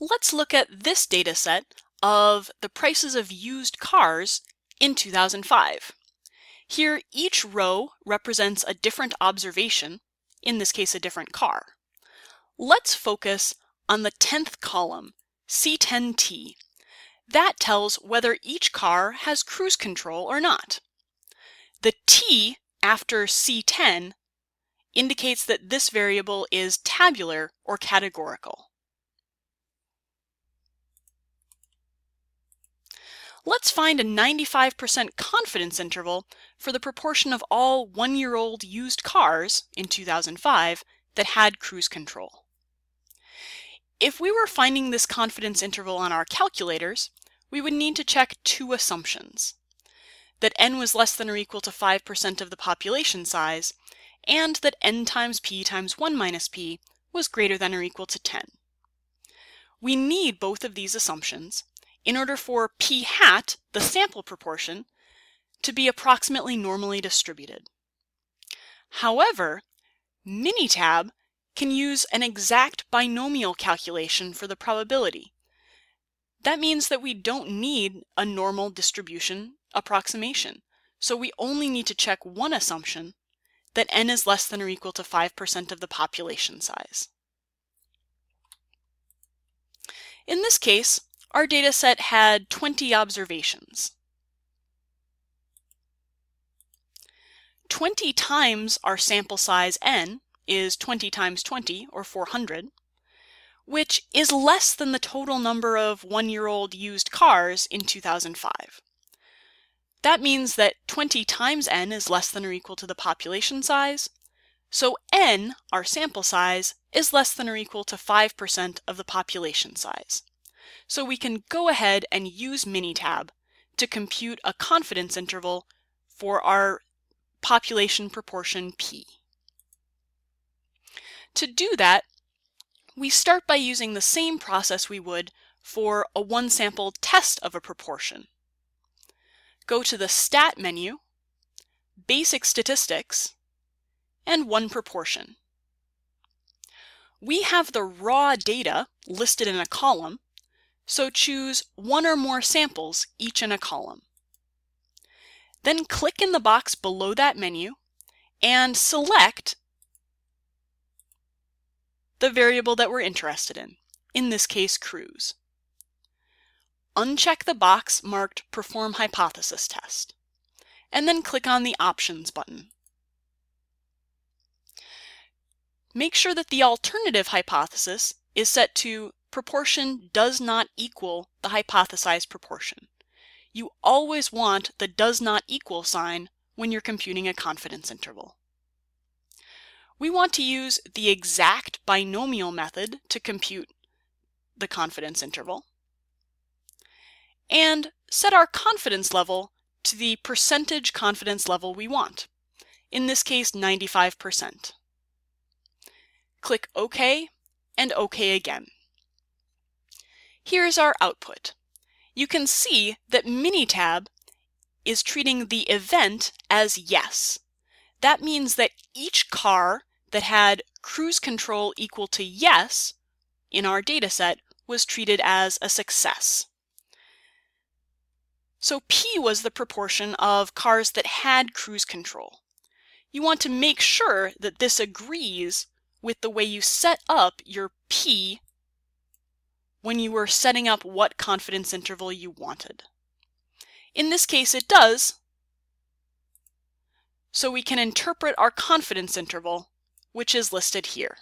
Let's look at this data set of the prices of used cars in 2005. Here, each row represents a different observation, in this case a different car. Let's focus on the 10th column, C10T. That tells whether each car has cruise control or not. The T after C10 indicates that this variable is tabular or categorical. Let's find a 95% confidence interval for the proportion of all one-year-old used cars in 2005 that had cruise control. If we were finding this confidence interval on our calculators, we would need to check two assumptions: that n was less than or equal to 5% of the population size, and that n times p times 1 minus p was greater than or equal to 10. We need both of these assumptions in order for p hat, the sample proportion, to be approximately normally distributed. However, Minitab can use an exact binomial calculation for the probability. That means that we don't need a normal distribution approximation, so we only need to check one assumption, that n is less than or equal to 5% of the population size. In this case, our data set had 20 observations. 20 times our sample size n is 20 times 20, or 400, which is less than the total number of one-year-old used cars in 2005. That means that 20 times n is less than or equal to the population size, so n, our sample size, is less than or equal to 5% of the population size. So we can go ahead and use Minitab to compute a confidence interval for our population proportion p. To do that, we start by using the same process we would for a one-sample test of a proportion. Go to the Stat menu, Basic Statistics, and One Proportion. We have the raw data listed in a column, so choose one or more samples, each in a column. Then click in the box below that menu and select the variable that we're interested in this case cruise. Uncheck the box marked Perform Hypothesis Test, and then click on the Options button. Make sure that the alternative hypothesis is set to proportion does not equal the hypothesized proportion. You always want the does not equal sign when you're computing a confidence interval. We want to use the exact binomial method to compute the confidence interval, and set our confidence level to the percentage confidence level we want, in this case 95%. Click OK and OK again. Here's our output. You can see that Minitab is treating the event as yes. That means that each car that had cruise control equal to yes in our dataset was treated as a success. So P was the proportion of cars that had cruise control. You want to make sure that this agrees with the way you set up your P when you were setting up what confidence interval you wanted. In this case, it does, so we can interpret our confidence interval, which is listed here.